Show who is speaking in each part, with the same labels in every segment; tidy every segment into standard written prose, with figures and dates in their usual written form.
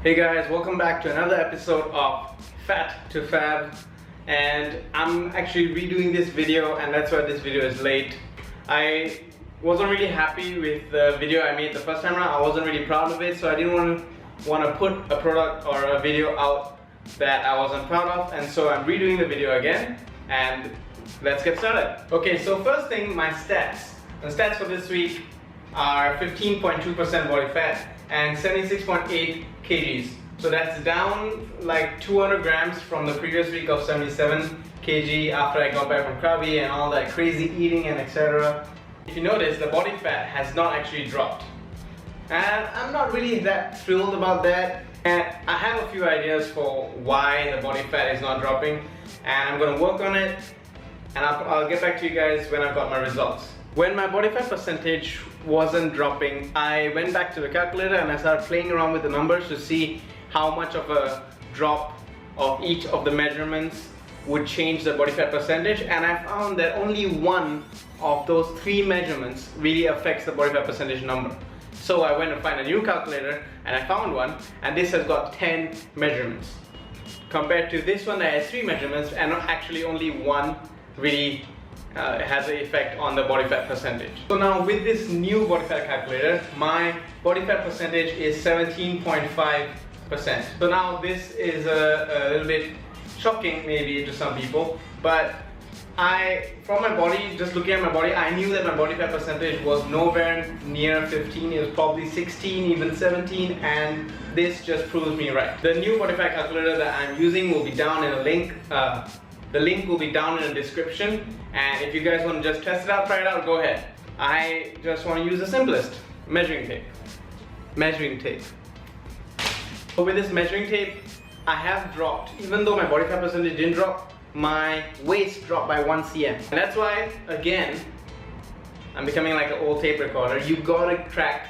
Speaker 1: Hey guys, welcome back to another episode of Fat to Fab, and I'm actually redoing this video, and that's why this video is late. I wasn't really happy with the video I made the first time around. I wasn't really proud of it, so I didn't want to put a product or a video out that I wasn't proud of, and so I'm redoing the video again, and let's get started. Okay, so first thing, my stats. The stats for this week are 15.2% body fat and 76.8 kgs. So that's down like 200 grams from the previous week of 77 kg after I got back from Krabi and all that crazy eating and etc. If you notice, the body fat has not actually dropped. And I'm not really that thrilled about that. And I have a few ideas for why the body fat is not dropping, and I'm going to work on it, and I'll get back to you guys when I've got my results. When my body fat percentage wasn't dropping, I went back to the calculator and I started playing around with the numbers to see how much of a drop of each of the measurements would change the body fat percentage, and I found that only one of those three measurements really affects the body fat percentage number. So I went to find a new calculator and I found one, and this has got 10 measurements compared to this one that has 3 measurements, and actually only one really has an effect on the body fat percentage. So now with this new body fat calculator, my body fat percentage is 17.5%. So now this is a little bit shocking maybe to some people, but from my body, just looking at my body, I knew that my body fat percentage was nowhere near 15. It was probably 16, even 17, and this just proves me right. The new body fat calculator that I'm using will be down in a link. The link will be down in the description, and if you guys want to just test it out, try it out, go ahead. I just want to use the simplest measuring tape. So with this measuring tape, I have dropped, even though my body fat percentage didn't drop, my waist dropped by 1 cm. And that's why, again, I'm becoming like an old tape recorder. You gotta track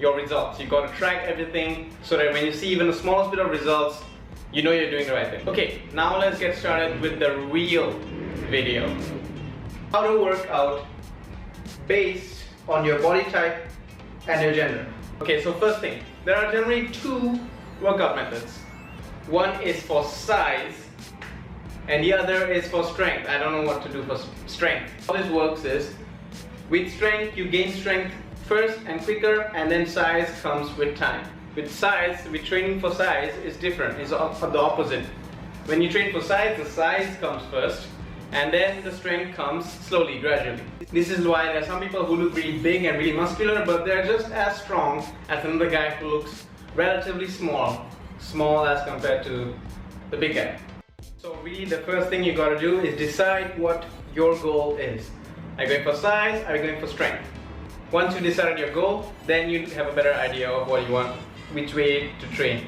Speaker 1: your results. You gotta track everything so that when you see even the smallest bit of results, you know you're doing the right thing. Okay, now let's get started with the real video. How to work out based on your body type and your gender. Okay, so first thing, there are generally 2 workout methods. One is for size and the other is for strength. I don't know what to do for strength. How this works is, with strength you gain strength first and quicker, and then size comes with time. With training for size is different, it's the opposite. When you train for size, the size comes first, and then the strength comes slowly, gradually. This is why there are some people who look really big and really muscular, but they're just as strong as another guy who looks relatively small as compared to the big guy. So really the first thing you gotta do is decide what your goal is. Are you going for size? Are you going for strength? Once you decide your goal, then you have a better idea of what you want, which way to train.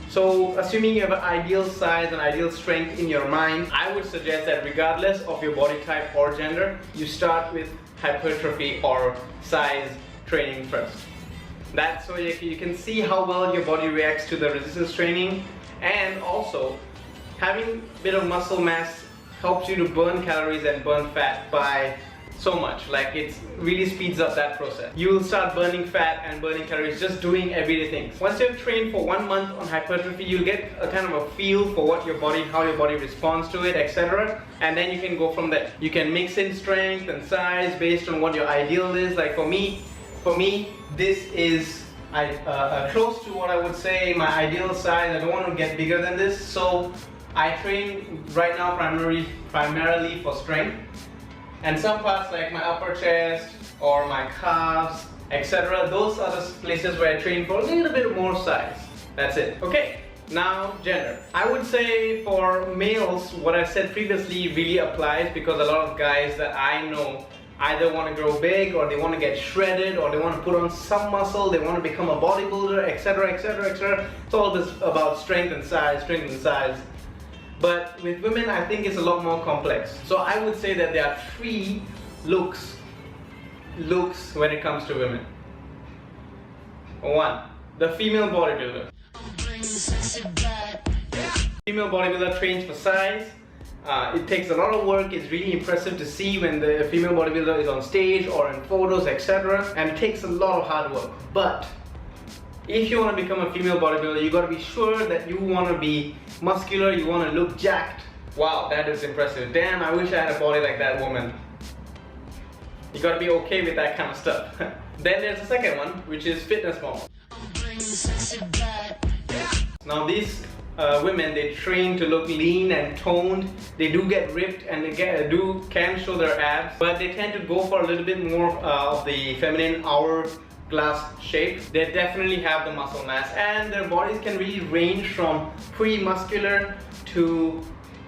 Speaker 1: So assuming you have an ideal size and ideal strength in your mind, I would suggest that regardless of your body type or gender, you start with hypertrophy or size training first. That's so you can see how well your body reacts to the resistance training, and also having a bit of muscle mass helps you to burn calories and burn fat by so much. Like, it really speeds up that process. You will start burning fat and burning calories just doing everyday things. Once you've trained for 1 month on hypertrophy, you'll get a kind of a feel for what your body, how your body responds to it, etc. And then you can go from there. You can mix in strength and size based on what your ideal is. Like for me, this is close to what I would say my ideal size. I don't want to get bigger than this, so I train right now primarily for strength. And some parts like my upper chest or my calves, etc., those are the places where I train for a little bit more size. That's it. Okay, now gender. I would say for males, what I said previously really applies, because a lot of guys that I know either want to grow big, or they want to get shredded, or they want to put on some muscle, they want to become a bodybuilder, etc., etc., etc. It's all this about strength and size, strength and size. But with women, I think it's a lot more complex. So I would say that there are 3 looks when it comes to women. 1, the female bodybuilder. Female bodybuilder trains for size. It takes a lot of work. It's really impressive to see when the female bodybuilder is on stage or in photos, etc. And it takes a lot of hard work. But if you want to become a female bodybuilder, you got to be sure that you want to be muscular, you want to look jacked. Wow, that is impressive. Damn, I wish I had a body like that woman. You got to be okay with that kind of stuff. Then there's the second one, which is fitness models. Now these women, they train to look lean and toned. They do get ripped and they can show their abs, but they tend to go for a little bit more of the feminine hourglass shape. They definitely have the muscle mass, and their bodies can really range from pretty muscular to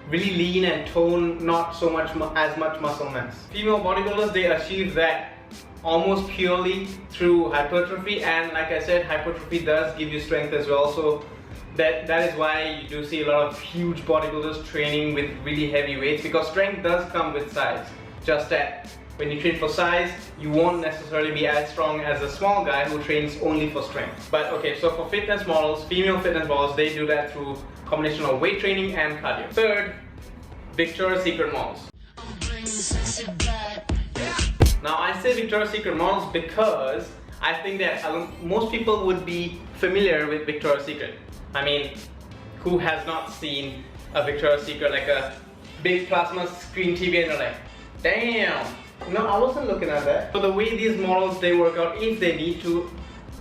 Speaker 1: really lean and toned, not so much as much muscle mass. Female bodybuilders, they achieve that almost purely through hypertrophy, and like I said, hypertrophy does give you strength as well. So that is why you do see a lot of huge bodybuilders training with really heavy weights, because strength does come with size. Just that when you train for size, you won't necessarily be as strong as a small guy who trains only for strength. But okay, so for fitness models, female fitness models, they do that through combination of weight training and cardio. Third, Victoria's Secret models. Now I say Victoria's Secret models because I think that most people would be familiar with Victoria's Secret. I mean, who has not seen a Victoria's Secret, like a big plasma screen TV, and you're like, damn! No, I wasn't looking at that. So the way these models, they work out, if they need to,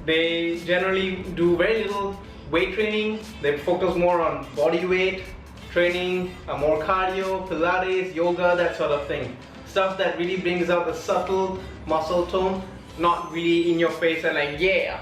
Speaker 1: they generally do very little weight training. They focus more on body weight training, more cardio, Pilates, yoga, that sort of thing. Stuff that really brings out the subtle muscle tone, not really in your face and like yeah,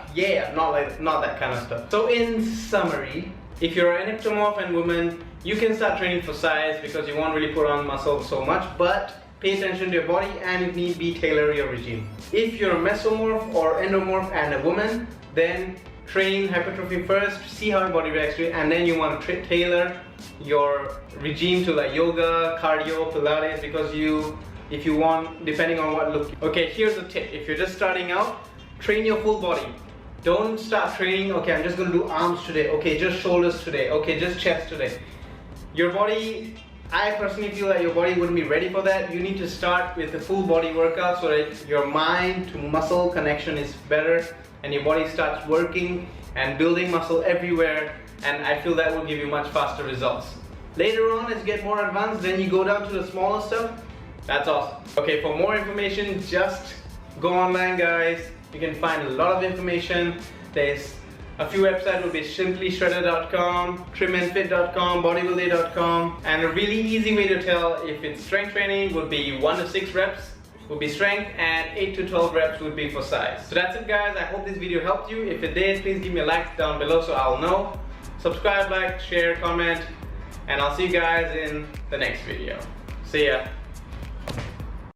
Speaker 1: not that kind of stuff. So in summary, if you're an ectomorph and woman, you can start training for size because you won't really put on muscle so much, but pay attention to your body and if need be, tailor your regime. If you're a mesomorph or endomorph and a woman, then train hypertrophy first, see how your body reacts to it, and then you want to tailor your regime to like yoga, cardio, Pilates, because if you want, depending on what look. Okay, here's a tip. If you're just starting out, train your full body. Don't start training, okay, I'm just going to do arms today, okay, just shoulders today, okay, just chest today. Your body, I personally feel that your body wouldn't be ready for that. You need to start with the full body workout so that your mind to muscle connection is better and your body starts working and building muscle everywhere, and I feel that will give you much faster results. Later on, as you get more advanced, then you go down to the smaller stuff. That's awesome. Okay, for more information, just go online, guys. You can find a lot of information. There's a few websites will be simplyshredder.com, trimandfit.com, bodybuilday.com, and a really easy way to tell if it's strength training would be 1 to 6 reps would be strength, and 8 to 12 reps would be for size. So that's it, guys. I hope this video helped you. If it did, please give me a like down below so I'll know. Subscribe, like, share, comment, and I'll see you guys in the next video. See ya.